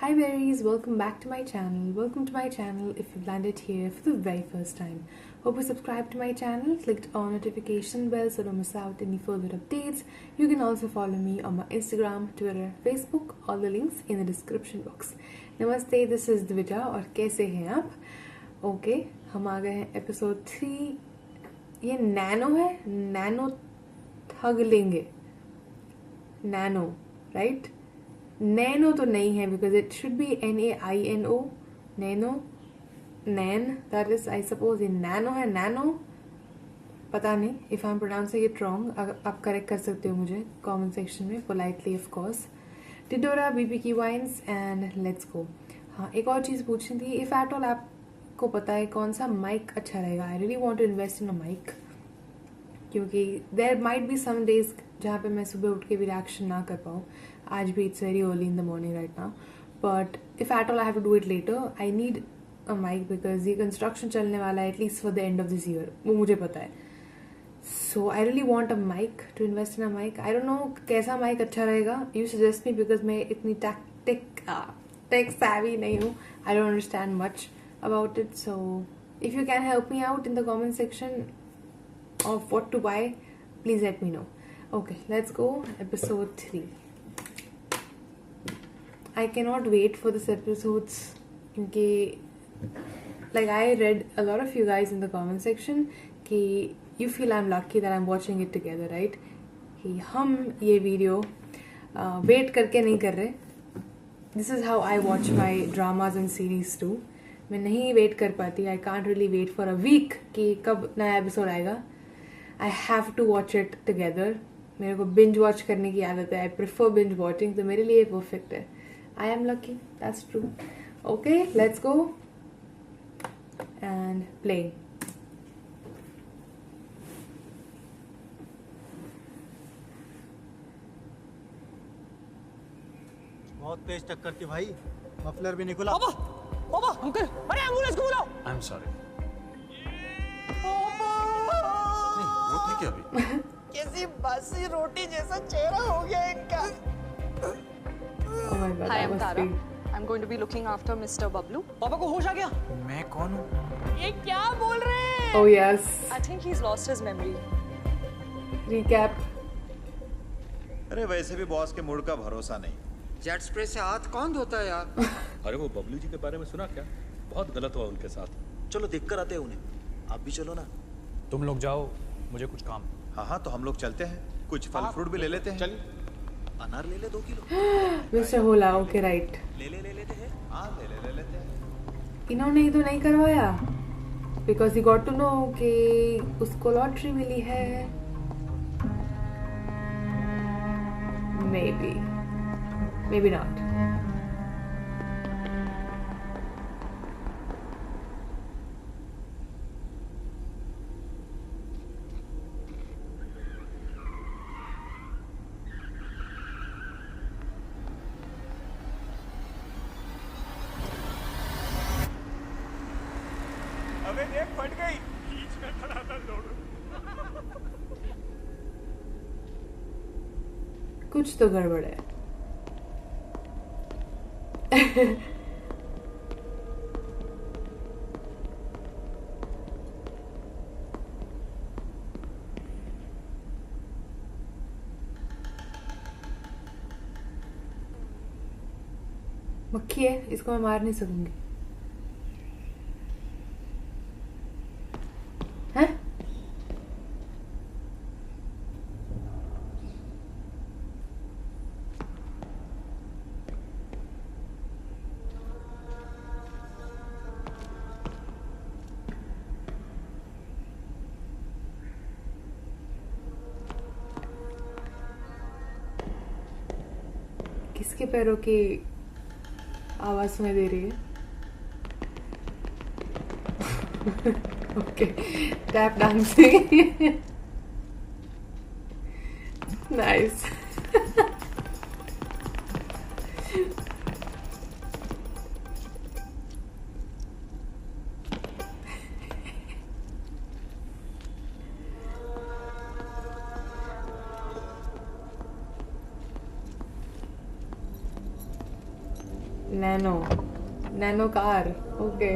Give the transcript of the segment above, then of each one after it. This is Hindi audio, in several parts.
Hi berries, welcome back to my channel. Welcome to my channel if you've landed here for the very first time. Hope you subscribed to my channel, clicked on notification bell so don't miss out any further updates. You can also follow me on my Instagram, Twitter, Facebook, all the links in the description box. Namaste, this is Dvija और कैसे हैं आप? ओके, हम आ गए हैं एपिसोड 3. ये नैनो है, नैनो ठग लेंगे. Nano, right? नैनो तो नहीं है because it should be NAINO. Nano, नैन, दैट इज आई सपोज ये नैनो है. नैनो पता नहीं if I am pronouncing it wrong. आप करेक्ट कर सकते हो मुझे कमेंट सेक्शन में पोलाइटली ऑफ कोर्स. टिडोरा, BBQ wines and let's go. हाँ, एक और चीज़ पूछनी थी. इफ एट ऑल आपको पता है कौन सा माइक अच्छा रहेगा. I really want to invest in a mic क्योंकि there might be some days जहाँ पे मैं सुबह उठ के भी रिएक्शन ना कर पाऊँ. आज भी it's very early in the morning right now, but if at all I have to do it later I need a mic because ये कंस्ट्रक्शन चलने वाला है at least for the end of this year, वो मुझे पता है. So I really want a mic to invest in a mic. I don't know कैसा माइक अच्छा रहेगा. यू सजेस्ट मी बिकॉज मैं इतनी टेक savvy नहीं हूँ. I don't understand much about it. So if you can help me out in the comment section of what to buy, please let me know. Okay, let's go. Episode 3. I cannot wait for this episodes because like I read a lot of you guys in the comment section कि you feel I'm lucky that I'm watching it together, right? कि हम ये video wait करके नहीं कर रहे. This is how I watch my dramas and series too. मैं नहीं wait कर पाती. I can't really wait for a week कि कब नया episode आएगा. I have to watch it together. मेरे को binge watch करने की आदत है. I prefer binge watching, तो मेरे लिए perfect है. I am lucky. That's true. Okay, let's go and play. बहुत तेज टक्कर थी भाई. मफलर भी नहीं खुला. पापा अंकल, अरे एम्बुलेंस को बुलाओ. I am sorry. नहीं वो ठीक है अभी. कैसी बासी रोटी जैसा चेहरा हो गया इनका. Oh my God, Hi, that I'm must Tara. be- I'm going to be looking after Mr. Bablu. पापा को होश आ गया. मैं कौन हूँ? ये क्या बोल रहे हैं? Oh yes. I think he's lost his memory. Recap. अरे वैसे भी बॉस के मूड का भरोसा नहीं. जेट स्प्रे से हाथ कौन धोता है यार? अरे वो बबलू जी के बारे में सुना क्या? बहुत गलत हुआ उनके साथ. चलो देख कर आते हैं उन्हें. आप भी चलो ना. तुम लोग जाओ, मुझे कुछ काम. हाँ हाँ, तो हम लोग चलते हैं. कुछ फल फ्रूट भी ले लेते हैं. चलिए. अनार ले ले 2 kilo. Mr. Hola, okay right. ले लेते हैं. हाँ ले लेते हैं. इन्होंने ही तो नहीं करवाया because he got to know कि उसको लॉटरी मिली है. Maybe not. अबे देख फट गई. बीच में खड़ा था लोड. कुछ तो गड़बड़ है. मक्खी है, इसको मैं मार नहीं सकूंगी. हैं? किसके पैरों की आवाज सुनाई दे रही है? Okay, tap dancing. Nice. Nano car, okay.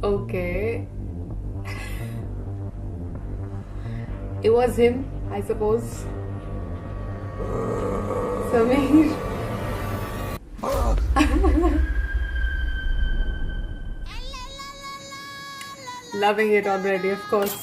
Okay. It was him, I suppose. Sameer. Loving it already, of course.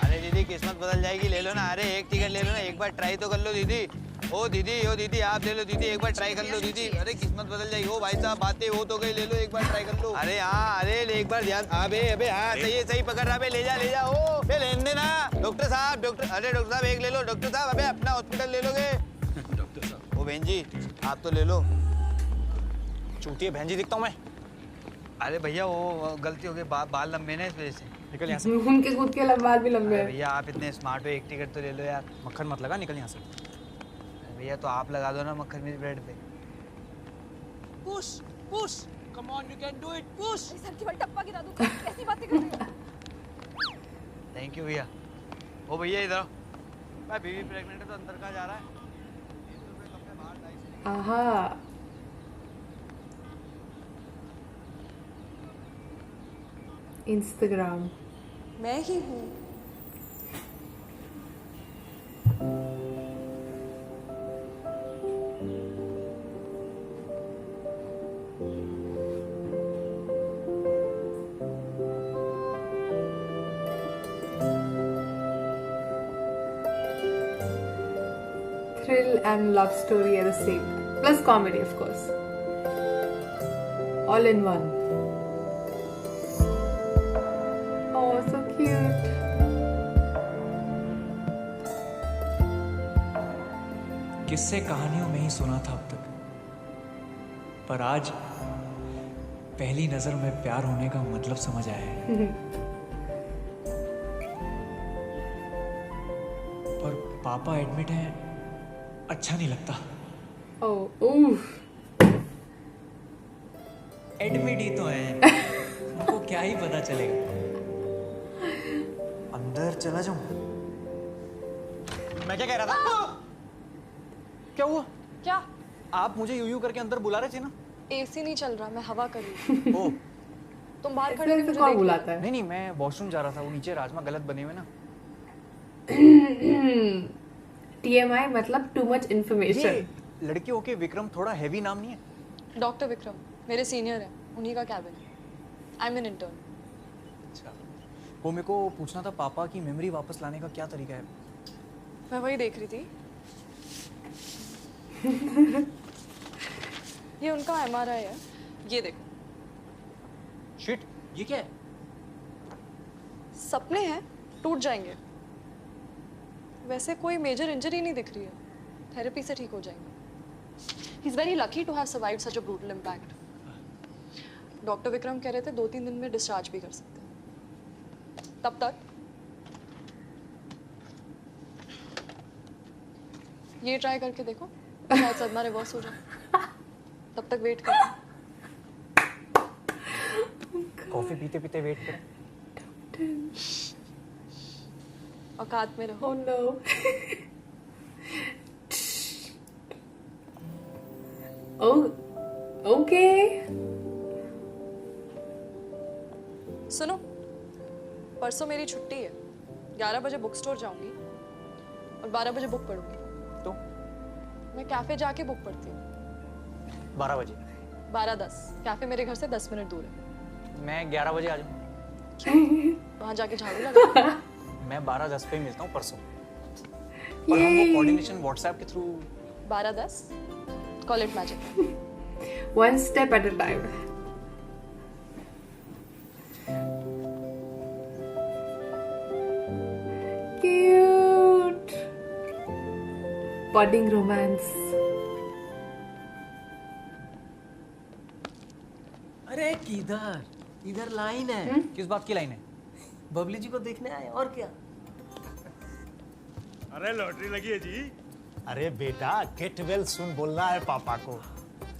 अरे दीदी किस्मत बदल जाएगी, ले लो ना। अरे एक टिकट ले लो ना, एक बार ट्राई तो कर लो दीदी। ओ दीदी आप ले लो दीदी, एक बार ट्राई कर लो दीदी। अरे किस्मत बदल जाएगी। ओ भाई साहब बातें हो तो गई, ले लो एक बार ट्राई कर लो। अरे हाँ, अरे एक बार ध्यान। अबे हाँ सही पकड़ रहा। ले जा। ओ बे लेने देना। डॉक्टर साहब अरे डॉक्टर साहब एक ले लो। डॉक्टर साहब अबे अपना हॉस्पिटल ले लोगे। डॉक्टर साहब। ओ बहन जी आप तो ले लो। चूतिए बहन जी दिखता हूँ मैं। अरे भैया वो गलती हो गई, बाल लंबे ना इस वजह से। निकल यहाँ से। उनके खुद के बाल भी लंबे हैं। भैया आप इतने स्मार्ट हो, एक टिकट तो ले लो यार। मक्खन मत लगा, निकल यहाँ से। भैया तो आप लगा दो ना मक्खन मेरी ब्रेड पे। Push come on you can do it push. Sir की टप्पा गिरा दूं, कैसी बातें कर रहे हो? थैंक यू भैया। ओ भैया इधर आओ। भाई बीवी प्रेग्नेंट है तो अंदर कहाँ जा रहा है? आहा। इंस्टाग्राम। मैं ही हूँ। Thrill and love story are the same. Plus comedy, of course. All in one. Oh, so cute. किस्से कहानियों में ही सुना था अब तक, पर आज पहली नजर में प्यार होने का मतलब समझ आया है। पर पापा एडमिट हैं, अच्छा नहीं लगता। एडमिट ही तो हैं, उनको क्या ही पता चलेगा। अंदर चला जाऊं? मैं क्या कह रहा था? क्या हुआ? क्या? आप मुझे यूं करके अंदर बुला रहे थे ना? एसी नहीं चल रहा, मैं हवा कर रही हूँ। ओ तुम बाहर खड़े ऐसे हो, मुझे कौन देख बुलाता लिया। है? नहीं मैं वॉशरूम जा रहा था, वो नीचे राजमा गलत बने हुए ना। TMI मतलब too much information. ये लड़की होके विक्रम थोड़ा हैवी नाम नहीं है? डॉक्टर विक्रम मेरे सीनियर हैं, उन्हीं का कैबिन है। I am an intern. अच्छा, वो मेरे को पूछना था पापा की मेमोरी वापस लाने का क्या तरीका है? मैं वही देख रही थी। ये उनका MRI है, ये देखो। शिट, ये क्या है? सपने हैं, टूट जाएंगे। वैसे कोई मेजर इंजरी नहीं दिख रही है, थेरेपी से ठीक हो जाएंगे। He is very lucky to have survived such a brutal impact. Doctor Vikram कह रहे थे 2-3 दिन में डिस्चार्ज भी कर सकते हैं। तब तक ये ट्राई करके देखो, शायद सदमा रिवर्स हो जाए। तब तक वेट करो। कॉफी पीते पीते वेट करें। औकात में रहो। Oh no. Oh, okay. सुनो, परसों मेरी छुट्टी है। 11 बजे बुक स्टोर जाऊंगी और 12 बजे बुक पढ़ूंगी। तो मैं कैफे जाके बुक पढ़ती हूँ। 12 बजे? 12:10। कैफे मेरे घर से 10 मिनट दूर है। मैं 11 बजे आ जाऊँ? वहां जाके झाड़ू लगा। मैं 12:10 पे मिलता हूँ परसों। और हम वो कोऑर्डिनेशन व्हाट्सएप के through. 12:10 call it magic. One step at a time. Cute. Budding romance. अरे इधर लाइन है। किस बात की लाइन है? बबली जी को देखने आए और क्या। अरे लॉटरी लगी है जी। अरे बेटा गेट वेल सुन बोलना है पापा को।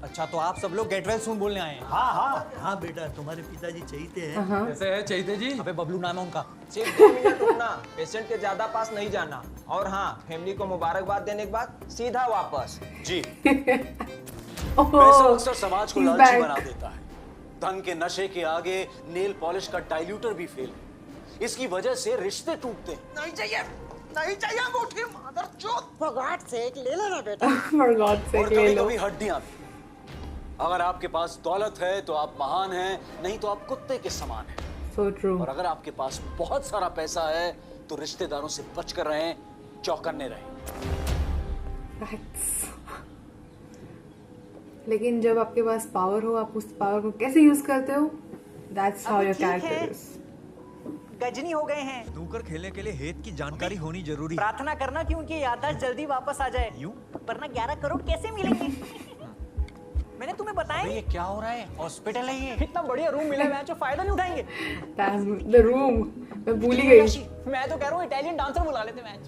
अच्छा तो आप सब लोग गेट वेल सून बोलने आए हैं। हाँ हाँ हाँ बेटा, तुम्हारे पिताजी चाहते हैं। कैसे है चैते जी? अबे बबलू नाम है उनका। सिर्फ 2 मिनट रुकना, पेशेंट के ज्यादा पास नहीं जाना। और हाँ, फैमिली को मुबारकबाद देने के बाद सीधा वापस। जी। ओह, पैसा अक्सर समाज को he's लालची back. बना देता है। धन के नशे के आगे नेल पॉलिश का डाइल्यूटर भी फेल है। इसकी वजह से रिश्ते टूटते हैं। नहीं चाहिए, नहीं चाहिए अंगूठी, मदरचोद। भगवान से एक ले लेना बेटा। For God's sake, और ले कभी लो। कभी हड्डियां भी। अगर आपके पास दौलत है तो आप महान हैं, नहीं तो आप कुत्ते के समान हैं। So true. और अगर आपके पास बहुत सारा पैसा है तो रिश्तेदारों से बचकर रहें, चौकन्ने रहें। Facts. लेकिन जब आपके पास पावर हो, आप उस पावर को कैसे यूज करते हो? That's how your character is. Ghazni हो गए हैं। स्नूकर खेलने के लिए हेत की जानकारी होनी जरूरी। प्रार्थना करना कि उनकी याददाश्त जल्दी वापस आ जाए। यूं? वरना 11 करोड़ कैसे मिलेंगे? मैंने तुम्हें बताया ये क्या हो रहा है? हॉस्पिटल है ये। इतना बढ़िया रूम मिला है, जो फायदा नहीं उठाएंगे। That's the room. मैं भूल ही गई। मैं तो कह रहा हूँ इटालियन डांसर बुला लेते मैच।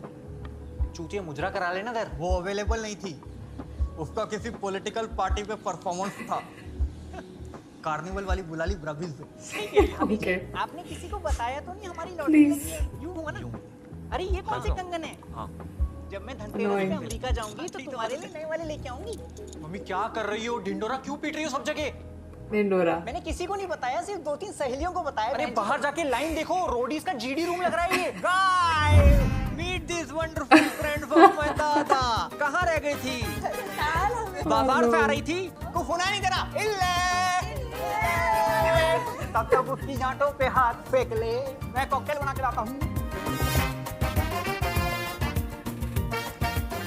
चूतिया मुजरा करा लेना दर। वो अवेलेबल नहीं थी, उसका किसी पॉलिटिकल पार्टी पे परफॉर्मेंस था। कार्निवल वाली बुला ली ब्राजील से। Okay. आपने किसी को बताया तो नहीं हमारी लॉटरी Please. लगी है? यूं हुआ ना? अरे ये कौन से कंगन है? हाँ। जब मैं धनतेरस Annoying. में अमेरिका जाऊंगी तो तुम्हारे लिए नए वाले लेके आऊंगी। मम्मी क्या कर रही हो? ढिंडोरा क्यों पीट रही हो सब जगह? Nindora. मैंने किसी को नहीं बताया, सिर्फ 2-3 सहेलियों को बताया। अरे बाहर जाके लाइन देखो, रोडीज का जीडी रूम लग रहा है ये। Meet this wonderful friend of my dada. कहाँ रह गई थी? बाजार से आ रही थी, को होना नहीं करा। तब तक उसकी जांटों पे हाथ फेंक ले, मैं कॉकटेल बना के लाता हूँ।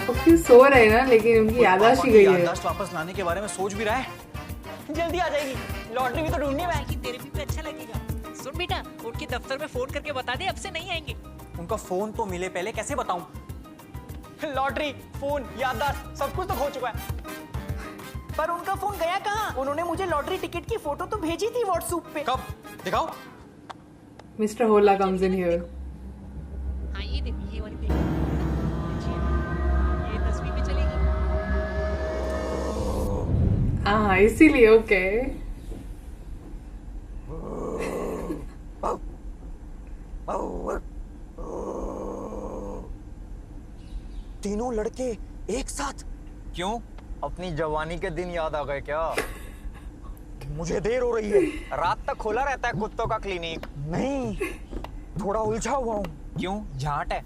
ओके, सो रहे हैं ना, लेकिन उनकी याददाश्त ही गई है। याददाश्त वापस लाने के बारे में सोच भी रहा है। जल्दी आ जाएगी, लॉटरी भी तो ढूंढनी है। कि तेरे भी अच्छा लगेगा। सुन बेटा, उनके दफ्तर में फोन करके बता दे अब से नहीं आएंगे। उनका फोन तो मिले पहले, कैसे बताऊं? लॉटरी, फोन, याददाश्त सब कुछ तो खो चुका है। पर उनका फोन गया कहाँ? उन्होंने मुझे लॉटरी टिकट की फोटो तो भेजी थी व्हाट्सएप पे। कब? दिखाओ। Mr. Hola comes in here. हाँ ये देख, ये वाली देख। ये तस्वीर भी चलेगी। हाँ, इसीलिए ओके। तीनों लड़के एक साथ? क्यों? अपनी जवानी के दिन याद आ गए क्या? मुझे देर हो रही है। रात तक खोला रहता है कुत्तों का क्लिनिक। नहीं, थोड़ा उलझा हुआ हूँ। क्यों? झाट है।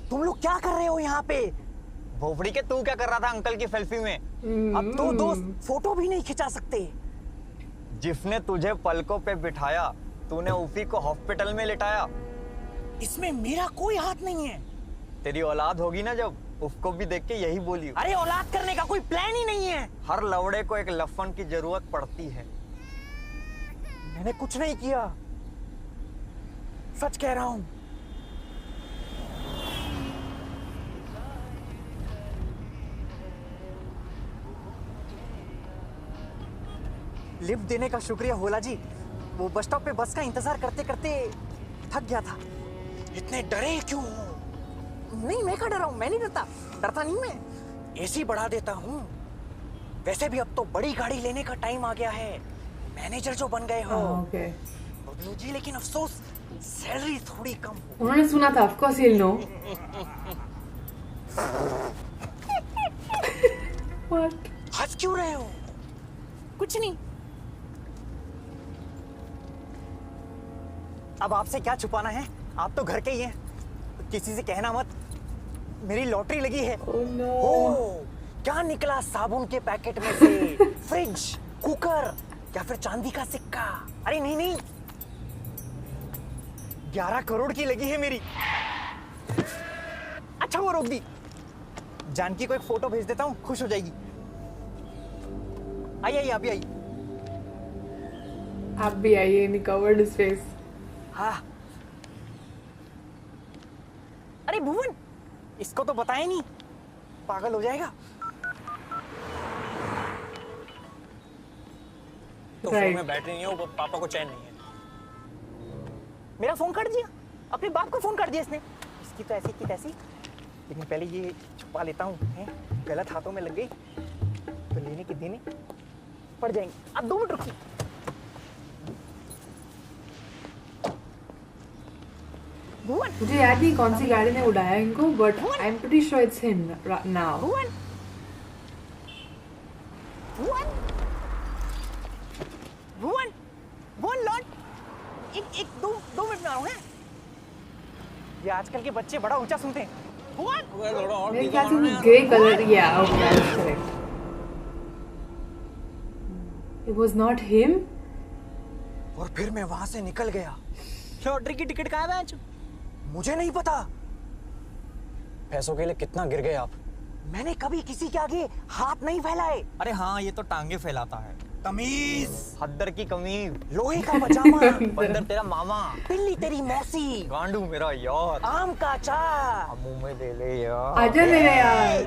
तुम लोग क्या कर रहे हो यहाँ पे? भोपड़ी के तू क्या कर रहा था अंकल की सेल्फी में? अब दो दोस्त फोटो भी नहीं खिंचा सकते। जिसने तुझे पलकों पे बिठाया, तूने उसी को हॉस्पिटल में लिटाया। इसमें मेरा कोई हाथ नहीं है। तेरी औलाद होगी ना जब, उसको भी देख के यही बोली। अरे औलाद करने का कोई प्लान ही नहीं है। हर लवड़े को एक लफन की जरूरत पड़ती है। मैंने कुछ नहीं किया, सच कह रहा हूं। लिफ्ट देने का शुक्रिया होला जी। वो बस स्टॉप पे बस का इंतजार करते करते थक गया था। इतने डरे क्यों हो? नहीं, मैं क्या डरा हूं? मैं नहीं डरता नहीं मैं। एसी बढ़ा देता हूँ। वैसे भी अब तो बड़ी गाड़ी लेने का टाइम आ गया है। मैनेजर जो बन गए हो। ओके। बबलू जी, लेकिन अफसोस सैलरी थोड़ी कम हो। उन्होंने सुना था, of course he'll know. What? हंस क्यों रहे हो? कुछ नहीं। अब आपसे क्या छुपाना है, आप तो घर के ही हैं। किसी से कहना मत, मेरी लॉटरी लगी है। Oh no. ओ, क्या निकला साबुन के पैकेट में से? फ्रिज, कुकर या फिर चांदी का सिक्का? अरे नहीं नहीं, 11 करोड़ की लगी है मेरी। अच्छा वो रोक दी। जानकी को एक फोटो भेज देता हूँ, खुश हो जाएगी। आई आई अभी आई। आप भी आइए, he covered his face. हाँ। अरे भुवन, इसको तो बताया नहीं, पागल हो जाएगा। तो Right. फोन में बैटरी नहीं हो, पापा को चैन नहीं है। मेरा फोन काट दिया, अपने बाप का फोन काट दिया इसने। इसकी तो ऐसी की तैसी, लेकिन पहले ये छुपा लेता हूँ, गलत हाथों में लग गई तो लेने के देने पड़ जाएंगे। अब 2 मिनट रुकिए। मुझे याद नहीं कौन सी गाड़ी ने उड़ाया इनको, but I am pretty sure it's him now. Bhuvan Lord, एक 2 मिनट में आ रहा हूँ। ये आजकल के बच्चे बड़ा ऊंचा सुनते हैं। भुवन, मेरे ख्याल से ग्रे कलर, या okay that's correct. It was not him. और फिर मैं वहां से निकल गया। लॉटरी की टिकट कहाँ है बेंच? मुझे नहीं पता। पैसों के लिए कितना गिर गए आप? मैंने कभी किसी के आगे हाथ नहीं फैलाए। अरे हाँ, ये तो टांगे फैलाता है। तमीज, हद्दर की कमीज, लोहे का पजामा, बंदर तेरा मामा, बिल्ली तेरी मौसी, गांडू मेरा यार, आम का अचार, मुंह में दे ले यार। आजा मेरे यार।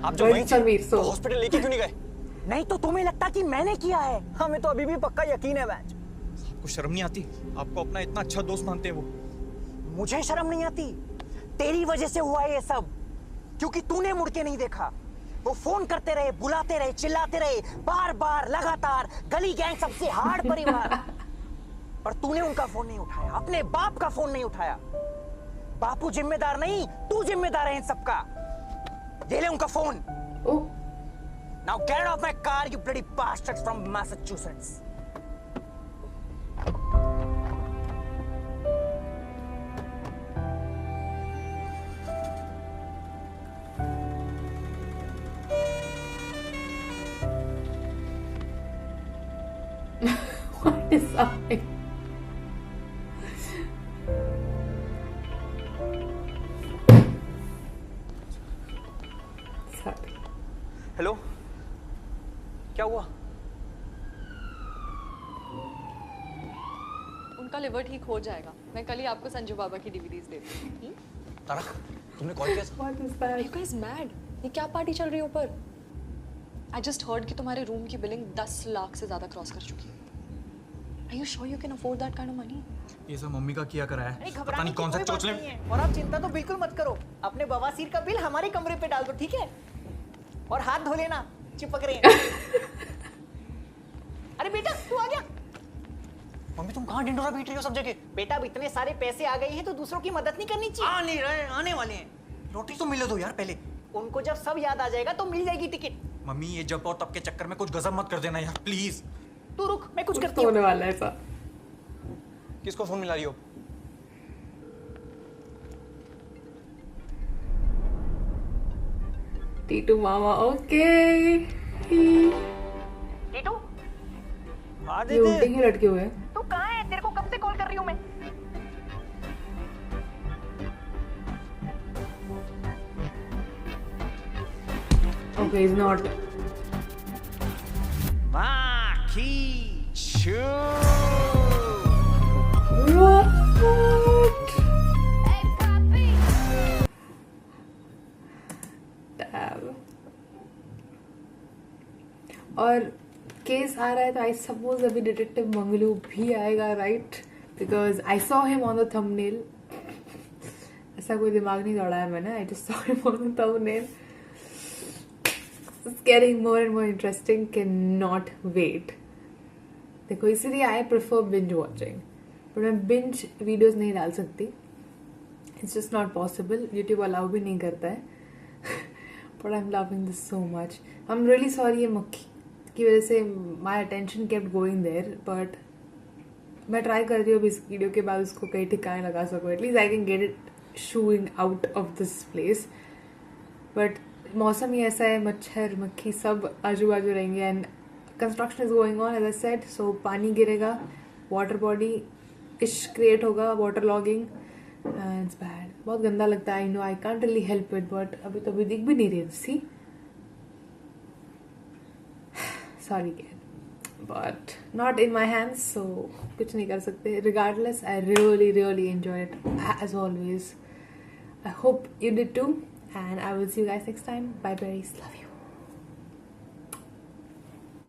आप जो वहीं थे, तो हॉस्पिटल लेके क्यों नहीं गए? नहीं तो तुम्हें लगता कि मैंने किया है? हमें तो अभी भी पक्का यकीन है बेंच। आपको शर्म नहीं आती? आपको अपना इतना अच्छा दोस्त मानते हैं वो। मुझे शर्म नहीं आती। तेरी वजह से हुआ ये सब, क्योंकि तूने मुड़ के नहीं देखा। वो फोन करते रहे, बुलाते रहे, चिल्लाते रहे, बार बार लगातार, गली गैंग सबसे हार्ड परिवार, पर तूने उनका फोन नहीं उठाया, अपने बाप का फोन नहीं उठाया। बापू जिम्मेदार नहीं, तू जिम्मेदार है इन सबका। ये ले उनका phone. Now get out of my car, you bloody bastards from Massachusetts. What is happening? Hello, क्या हुआ? उनका लिवर ठीक हो जाएगा। मैं कल ही आपको संजू बाबा की डीवीडीज देती हूँ। तारा, तुमने कॉल किया? What is that? You guys mad? ये क्या पार्टी चल रही है ऊपर? I just heard कि तुम्हारे रूम की बिलिंग 10 लाख से ज्यादा क्रॉस कर चुकी है। Are you sure you can afford that kind of money? ये सब मम्मी का किया करा है। पता नहीं कौन सा चोचले। और आप चिंता तो बिल्कुल मत करो। अपने बवासीर का बिल हमारे कमरे पे डाल दो, ठीक है? और हाथ धो लेना, चिपक रहे हैं। अरे बेटा, तू आ गया। मम्मी तुम कहाँ ढिंडोरा पीट रही हो सब जगह? बेटा, अब इतने सारे पैसे आ गए हैं तो दूसरों की मदद नहीं करनी चाहिए। आ नहीं रहे, आने वाले हैं। रोटी तो मिले दो यार पहले। उनको जब सब याद आ जाएगा तो मिल जाएगी टिकट। मम्मी ये जब और तब के चक्कर में कुछ गजब मत कर देना यार, प्लीज। तू रुक, मैं कुछ करती हूँ। होने वाला है ऐसा। किसको फोन मिला रही हो? टीटू मामा, ओके। टीटू, ये उल्टे क्यों लटके हुए हैं? तू कहाँ है? तेरे को कब से कॉल कर रही हूँ मैं। Okay, he's not. और केस आ रहा है तो आई सपोज अभी डिटेक्टिव मंगलू भी आएगा, right? Because I saw him on the thumbnail. ऐसा कोई दिमाग नहीं दौड़ाया मैंने, I just saw him on the thumbnail. It's getting more and more interesting. Cannot wait. देखो इसीलिए I prefer binge watching. पर मैं binge videos नहीं डाल सकती. It's just not possible. YouTube allow भी नहीं करता है. But I'm loving this so much. I'm really sorry ये मक्खी की वजह से my attention kept going there. But मैं ट्राई कर रही हूँ इस वीडियो के बाद उसको कहीं ठिकाने लगा सकूँ. At least I can get it shooing out of this place. But मौसम ही ऐसा है, मच्छर मक्खी सब आजू बाजू रहेंगे and construction is going on as I said, so पानी गिरेगा, वाटर बॉडी इश क्रिएट होगा, वाटर लॉगिंग, इट्स बैड, बहुत गंदा लगता है। I know I can't really help it, but अभी तो अभी दिख भी नहीं रही सी, sorry but not in my hands, so कुछ नहीं कर सकते। Regardless I really really enjoy it as always. I hope you did too. And I will see you guys next time. Bye berries. Love you.